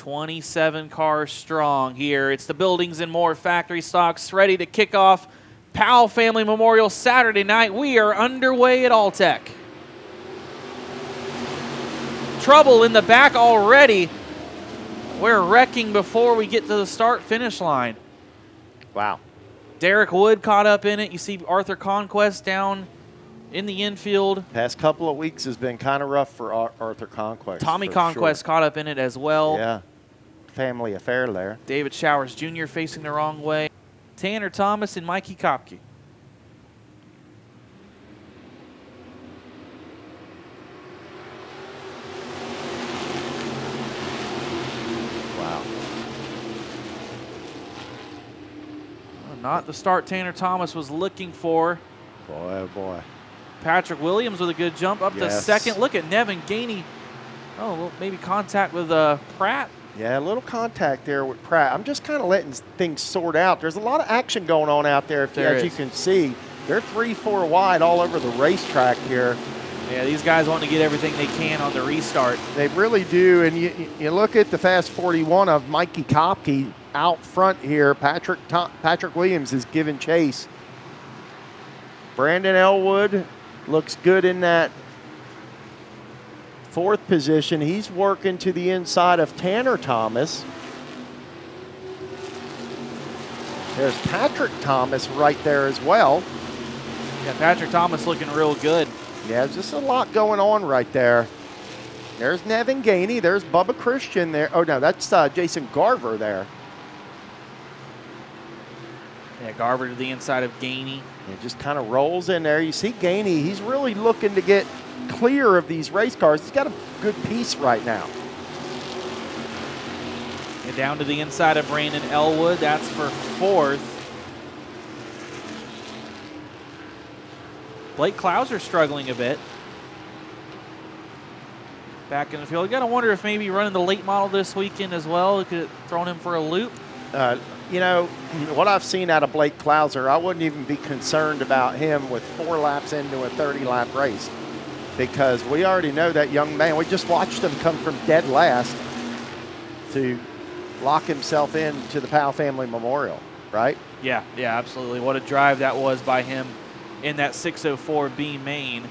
27 cars strong here. It's the Buildings and More Factory Stocks ready to kick off Powell Family Memorial Saturday night. We are underway at Alltech. Trouble in the back already. We're wrecking before we get to the start-finish line. Wow. Derek Wood caught up in it. You see Arthur Conquest down in the infield. Past couple of weeks has been kind of rough for Arthur Conquest. Tommy Conquest caught up in it as well. Yeah. Family affair there. David Showers Jr. facing the wrong way. Tanner Thomas and Mikey Kopke. Wow. Not the start Tanner Thomas was looking for. Boy, oh boy. Patrick Williams with a good jump up to second. Look at Nevin Gainy. Oh, well, maybe contact with Pratt. Yeah, a little contact there with Pratt. I'm just kind of letting things sort out. There's a lot of action going on out there, as you can see. They're 3-4 wide all over the racetrack here. Yeah, these guys want to get everything they can on the restart. They really do. And you look at the fast 41 of Mikey Kopke out front here. Patrick Williams is giving chase. Brandon Elwood looks good in that fourth position. He's working to the inside of Tanner Thomas. There's Patrick Thomas right there as well. Yeah, Patrick Thomas looking real good. Yeah, there's just a lot going on right there. There's Nevin Gainy. There's Bubba Christian there. Oh, no, that's Jason Garver there. Yeah, Garver to the inside of Gainy. It just kind of rolls in there. You see Gainy, he's really looking to get clear of these race cars. He's got a good piece right now. And down to the inside of Brandon Elwood. That's for fourth. Blake Klauser struggling a bit. Back in the field. You got to wonder if maybe running the late model this weekend as well could have thrown him for a loop. You know, what I've seen out of Blake Klauser, I wouldn't even be concerned about him with 4 laps into a 30-lap race, because we already know that young man. We just watched him come from dead last to lock himself into the Powell Family Memorial, right? Yeah, absolutely. What a drive that was by him in that 604B main.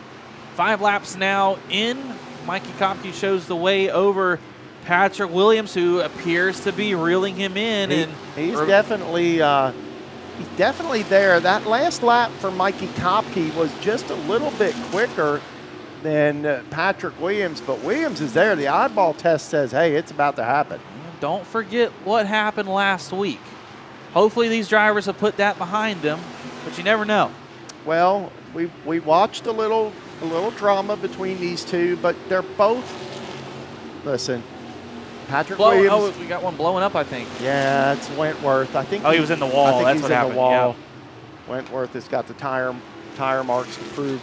5 laps now in. Mikey Kopke shows the way over Patrick Williams, who appears to be reeling him in. He's definitely there. That last lap for Mikey Kopke was just a little bit quicker than Patrick Williams, but Williams is there. The eyeball test says, hey, it's about to happen. Don't forget what happened last week. Hopefully these drivers have put that behind them, but you never know. Well, we watched a little drama between these two, but they're both, listen, Patrick Williams. Oh, we got one blowing up, I think. Yeah, it's Wentworth. I think. Oh, he was in the wall. I think That's he's what happened. In the wall. Yeah. Wentworth has got the tire marks to prove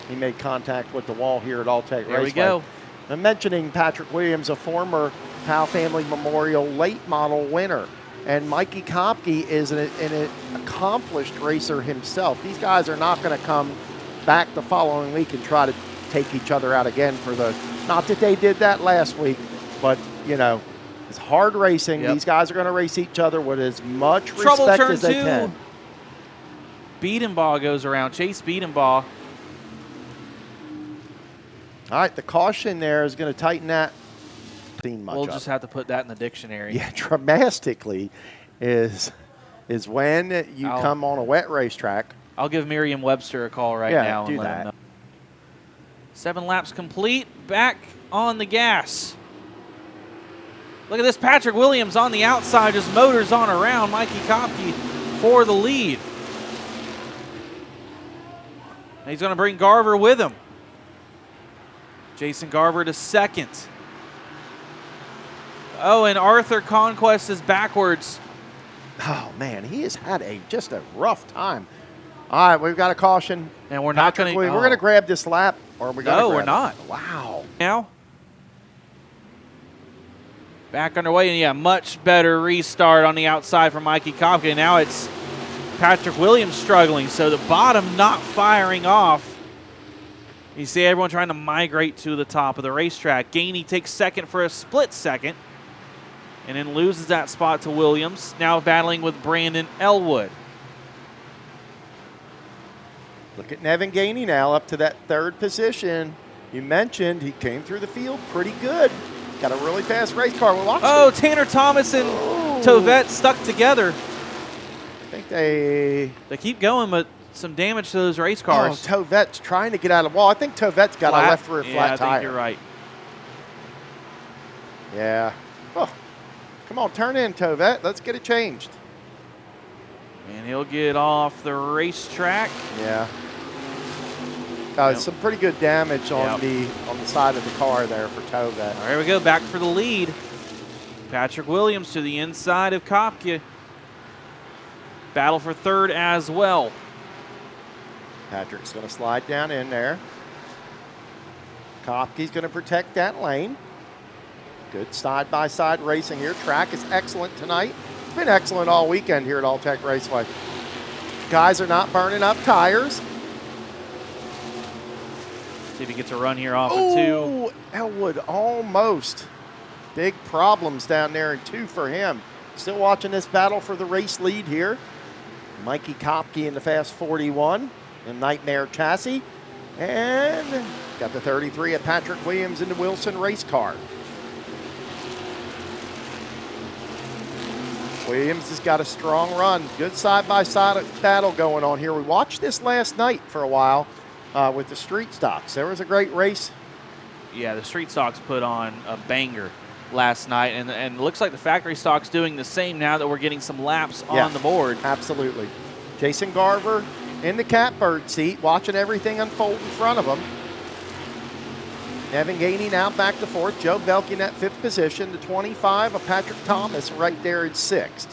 he made contact with the wall here at Alltech Raceway. There we go. I'm mentioning Patrick Williams, a former Powell Family Memorial late model winner. And Mikey Kopke is an accomplished racer himself. These guys are not going to come back the following week and try to take each other out again for the, not that they did that last week, but, you know, it's hard racing. Yep. These guys are going to race each other with as much respect as they can. Biedenbaugh goes around. Chase Biedenbaugh. All right, the caution there is going to tighten that. We'll just have to put that in the dictionary. Yeah, dramatically is when you come on a wet racetrack. I'll give Merriam-Webster a call right now and do let that. him know. 7 laps complete. Back on the gas. Look at this. Patrick Williams on the outside, just motors on around. Mikey Kopke for the lead. And he's going to bring Garver with him. Jason Garver to second. Oh, and Arthur Conquest is backwards. Oh, man, he has had just a rough time. All right, we've got a caution. And we're not going to... We're going to grab this lap, or we're going to... No, we're not. Wow. Now, back underway, and yeah, much better restart on the outside for Mikey Kopke. Now it's Patrick Williams struggling, so the bottom not firing off. You see everyone trying to migrate to the top of the racetrack. Gainy takes second for a split second. and then loses that spot to Williams. Now battling with Brandon Elwood. Look at Nevin Gainy now up to that 3rd position. You mentioned he came through the field pretty good. Got a really fast race car. Oh, Tanner Thomas and Tovett stuck together. I think they keep going, but some damage to those race cars. Oh, Tovett's trying to get out of the wall. I think Tovett's got a left rear flat tire. I think you're right. Yeah. Oh, come on, turn in, Tovett. Let's get it changed. And he'll get off the racetrack. Yeah. Some pretty good damage on the side of the car there for Tovett. All right, here we go, back for the lead. Patrick Williams to the inside of Kopke. Battle for 3rd as well. Patrick's going to slide down in there. Kopke's going to protect that lane. Good side-by-side racing here. Track is excellent tonight. It's been excellent all weekend here at All-Tech Raceway. Guys are not burning up tires. See if he gets a run here off of 2. Elwood almost. Big problems down there in 2 for him. Still watching this battle for the race lead here. Mikey Kopke in the Fast 41 in Nightmare Chassis. And got the 33 of Patrick Williams in the Wilson race car. Williams has got a strong run. Good side-by-side battle going on here. We watched this last night for a while with the street stocks. There was a great race. Yeah, the street stocks put on a banger last night, and it looks like the factory stock's doing the same now that we're getting some laps on the board. Absolutely. Jason Garver in the catbird seat, watching everything unfold in front of him. Nevin Gainy now back to 4th. Joe Belke in that 5th position. The 25 of Patrick Thomas right there in 6th.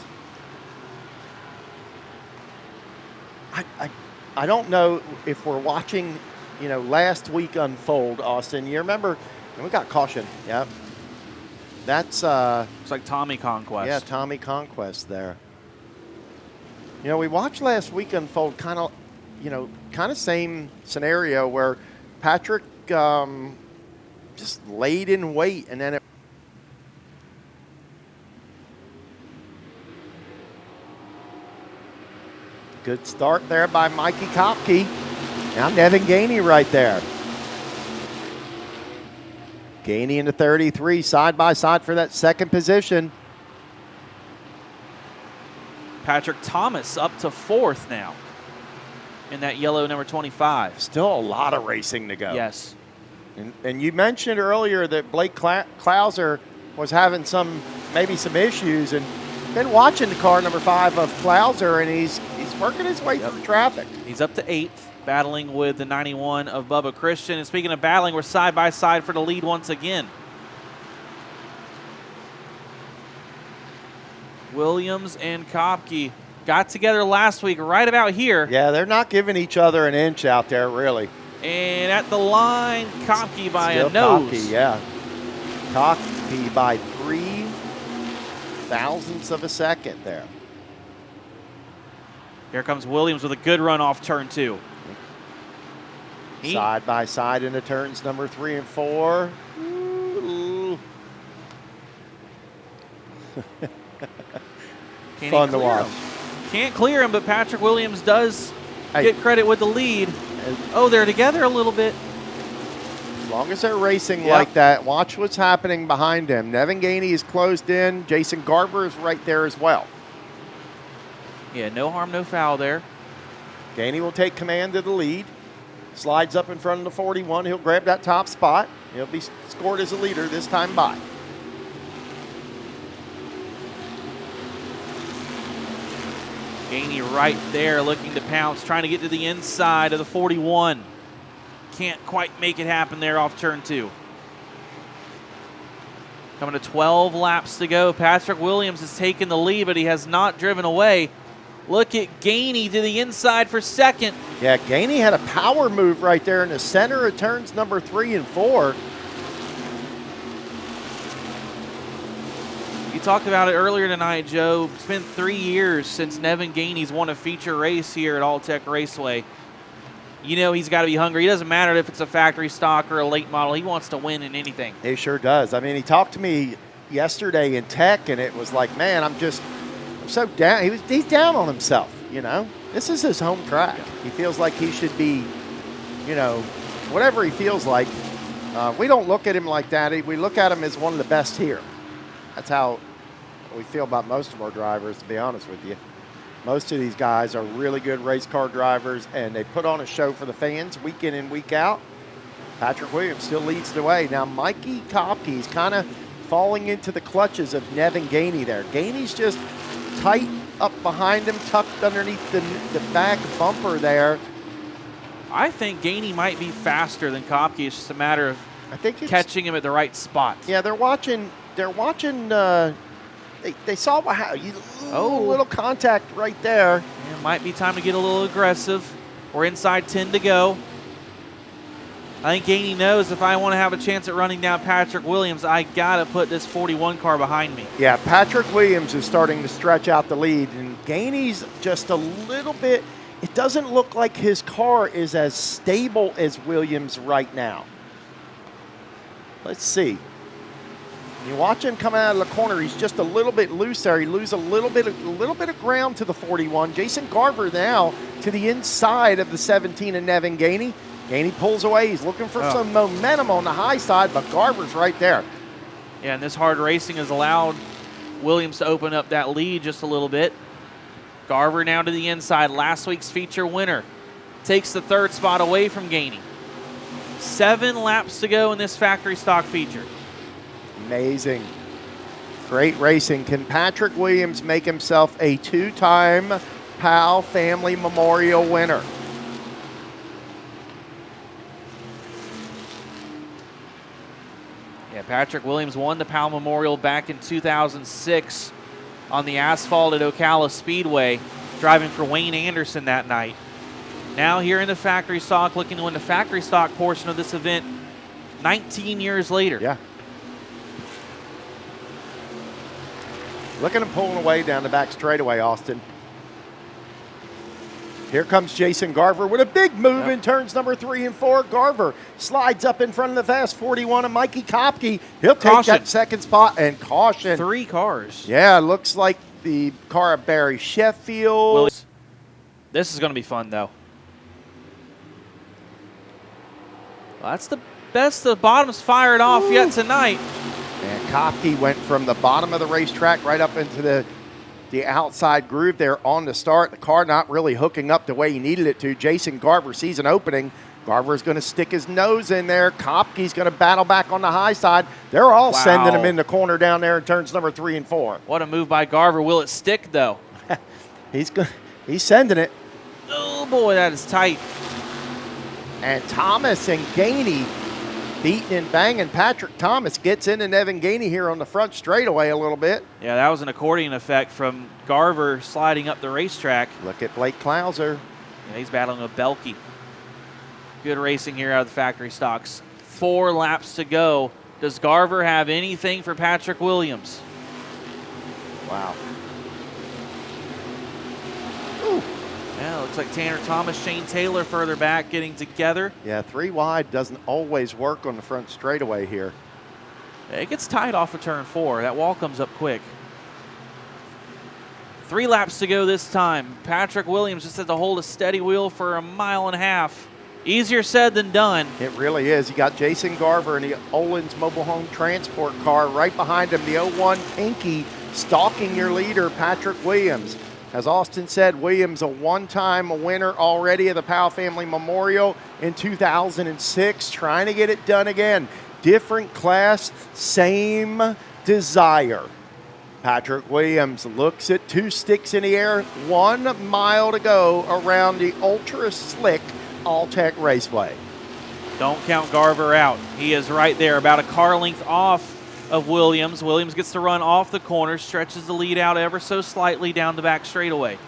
I don't know if we're watching, last week unfold, Austin. You remember, we got caution. Yeah. That's it's like Tommy Conquest. Yeah, Tommy Conquest there. We watched last week unfold kind of same scenario where Patrick just laid in wait, and then good start there by Mikey Kopke. Now Nevin Gainy right there. Gainy in the 33, side by side for that 2nd position. Patrick Thomas up to 4th now in that yellow number 25. Still a lot of racing to go. Yes. And you mentioned earlier that Blake Klauser was having maybe some issues, and been watching the car number 5 of Klauser, and he's working his way through traffic. He's up to 8th, battling with the 91 of Bubba Christian. And speaking of battling, we're side by side for the lead once again. Williams and Kopke got together last week right about here. Yeah, they're not giving each other an inch out there, really. And at the line, Kopke by Still a nose. Kopke, yeah. Kopke by 3 thousandths of a second there. Here comes Williams with a good run off turn 2. Side by side into turns number 3 and 4. Ooh. Fun to watch. Can't clear him, but Patrick Williams does get credit with the lead. Oh, they're together a little bit. As long as they're racing like that, watch what's happening behind him. Nevin Gainy is closed in. Jason Garber is right there as well. Yeah, no harm, no foul there. Gainy will take command of the lead. Slides up in front of the 41. He'll grab that top spot. He'll be scored as a leader this time by. Gainy right there looking to pounce, trying to get to the inside of the 41. Can't quite make it happen there off turn 2. Coming to 12 laps to go. Patrick Williams has taken the lead, but he has not driven away. Look at Gainy to the inside for 2nd. Yeah, Gainy had a power move right there in the center of turns number 3 and 4. You talked about it earlier tonight, Joe. It's been 3 years since Nevin Gainy's won a feature race here at All-Tech Raceway. You know he's got to be hungry. It doesn't matter if it's a factory stock or a late model. He wants to win in anything. He sure does. I mean, he talked to me yesterday in Tech, and it was like, man, I'm so down. He's down on himself, you know. This is his home track. He feels like he should be, you know, whatever he feels like. We don't look at him like that. We look at him as one of the best here. That's how we feel about most of our drivers, to be honest with you. Most of these guys are really good race car drivers, and they put on a show for the fans week in and week out. Patrick Williams still leads the way. Now, Mikey Kopke's kind of falling into the clutches of Nevin Gainy there. Gainy's just tight up behind him, tucked underneath the back bumper there. I think Gainy might be faster than Kopke. It's just a matter of catching him at the right spot. Yeah, they're watching. They saw a little contact right there. Yeah, might be time to get a little aggressive. We're inside 10 to go. I think Gainy knows if I want to have a chance at running down Patrick Williams, I got to put this 41 car behind me. Yeah, Patrick Williams is starting to stretch out the lead, and Gainy's just a little bit. It doesn't look like his car is as stable as Williams right now. Let's see. You watch him come out of the corner. He's just a little bit loose there. He loses a little bit of ground to the 41. Jason Garver now to the inside of the 17 and Nevin Gainy. Gainy pulls away. He's looking for some momentum on the high side, but Garver's right there. Yeah, and this hard racing has allowed Williams to open up that lead just a little bit. Garver now to the inside. Last week's feature winner takes the third spot away from Gainy. 7 laps to go in this factory stock feature. Amazing. Great racing. Can Patrick Williams make himself a 2-time Powell Family Memorial winner? Yeah, Patrick Williams won the Powell Memorial back in 2006 on the asphalt at Ocala Speedway, driving for Wayne Anderson that night. Now here in the factory stock, looking to win the factory stock portion of this event 19 years later. Yeah. Look at him pulling away down the back straightaway, Austin. Here comes Jason Garver with a big move in turns number 3 and 4. Garver slides up in front of the fast 41 of Mikey Kopke. He'll take that second spot, and caution. 3 cars. Yeah, looks like the car of Barry Sheffield. Well, this is going to be fun, though. Well, that's the best the bottom's fired off yet tonight. And Kopke went from the bottom of the racetrack right up into the outside groove there on the start. The car not really hooking up the way he needed it to. Jason Garver sees an opening. Garver's going to stick his nose in there. Kopke's going to battle back on the high side. They're all sending him in the corner down there in turns number 3 and 4. What a move by Garver. Will it stick, though? He's sending it. Oh, boy, that is tight. And Thomas and Gainy beating and banging. Patrick Thomas gets into Nevin Gainy here on the front straightaway a little bit. Yeah, that was an accordion effect from Garver sliding up the racetrack. Look at Blake Klauser. Yeah, he's battling with Belke. Good racing here out of the factory stocks. 4 laps to go. Does Garver have anything for Patrick Williams? Wow. Yeah, looks like Tanner Thomas, Shane Taylor further back getting together. Yeah, 3 wide doesn't always work on the front straightaway here. It gets tight off of turn 4. That wall comes up quick. 3 laps to go this time. Patrick Williams just had to hold a steady wheel for 1.5 miles. Easier said than done. It really is. You got Jason Garver in the Olin's Mobile Home Transport car right behind him. The 01 Pinky stalking your leader, Patrick Williams. As Austin said, Williams a 1-time winner already of the Powell Family Memorial in 2006, trying to get it done again. Different class, same desire. Patrick Williams looks at 2 sticks in the air, 1 mile to go around the ultra slick All-Tech Raceway. Don't count Garver out. He is right there, about a car length off of Williams. Williams gets to run off the corner, stretches the lead out ever so slightly down the back straightaway.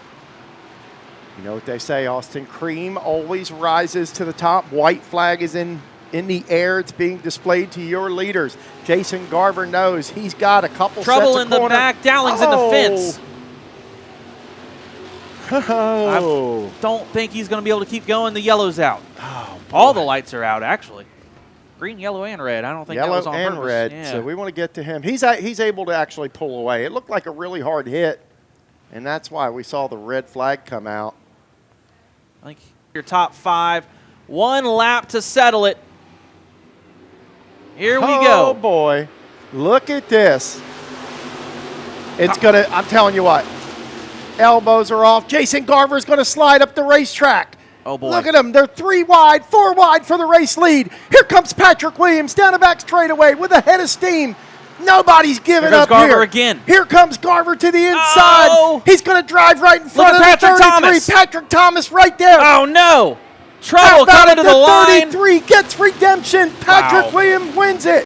You know what they say, Austin, cream always rises to the top. White flag is in the air. It's being displayed to your leaders. Jason Garver knows he's got a couple trouble sets of in the corner. back. Dowling's in the fence. Oh. I don't think he's going to be able to keep going. The yellow's out. All the lights are out, actually. green, yellow, and red. I don't think Yellow that was on and purpose. red. Yeah. So we want to get to him. He's able to actually pull away. It looked like a really hard hit, and that's why we saw the red flag come out. I think your top 5. 1 lap to settle it. Here we go. Oh, boy. Look at this. It's going to – I'm telling you what. Elbows are off. Jason Garver's going to slide up the racetrack. Oh, boy. Look at them. They're 3 wide, 4 wide for the race lead. Here comes Patrick Williams down the back straightaway with a head of steam. Nobody's giving up Garver here. again. Here comes Garver to the inside. Oh. He's going to drive right in front of the 33. Thomas. Patrick Thomas right there. Oh, no. Trouble How about coming to the line. 33 gets redemption. Patrick Williams wins it.